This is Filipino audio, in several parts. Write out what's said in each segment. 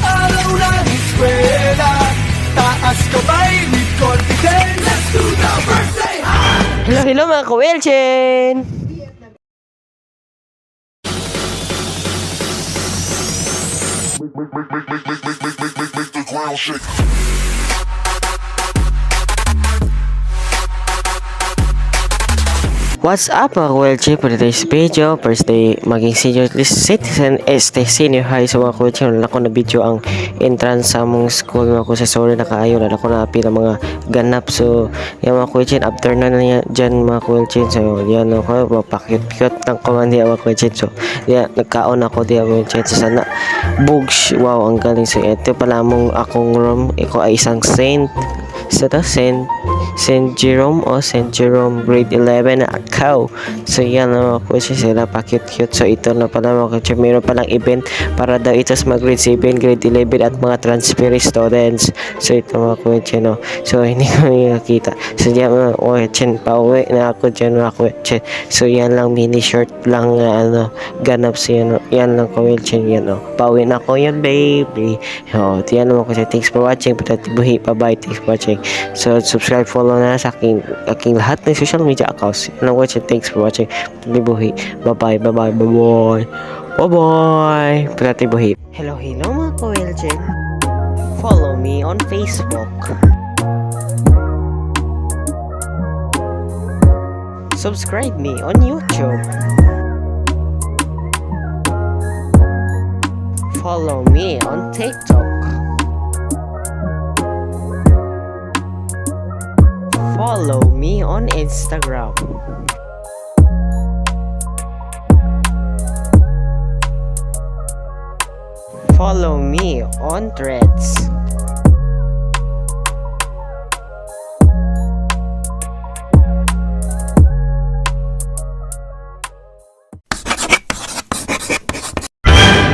araw ng eskwela, taas kamay with confidence. Let's do the first day high! Hello, hello mga ka-Welchen! Make the ground shake. What's up mga ka-Welchen? For today's video, first day maging senior citizen senior high. So mga ka-Welchen, wala ko na video ang entrance sa mong school mga ko sa sorry na kaayo. Wala ko na apil ang mga ganap. So yan mga ka-Welchen, after na niya dyan mga ka-Welchen. So yan ako, mapakit-cute ng komandi mga ka-Welchen. So yan, nagkaon ako diya mga ka-Welchen. So sana bugs, wow ang galing. So ito pala mong akong room. Iko ay isang saint. So to St. Jerome o St. Jerome grade 11 na akaw. So yan na mga coaches, sila pa cute. So ito na pala mga coaches, mayroon palang event para daw ito sa mga grade 7, grade 11 at mga transfer students. So ito mga coaches, no. So hindi ko nakita. So yan mga coaches, pauwi na ako dyan mga coaches. So yan lang, mini short lang ganap siya, no. Yan lang coaches, yan, no. Pauwi na ako yan baby. So yan mga coaches, thanks for watching. Buhi, bye, thanks for watching. So subscribe, follow na sa aking lahat ng social media accounts. Ano ko, thanks for watching. Buhi, bye. Buhi. Hello mga ka-Welchen. Follow me on Facebook. Subscribe me on YouTube. Follow me on TikTok. Follow me on Instagram. Follow me on Threads.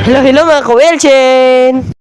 Hello mga ka-Welchen!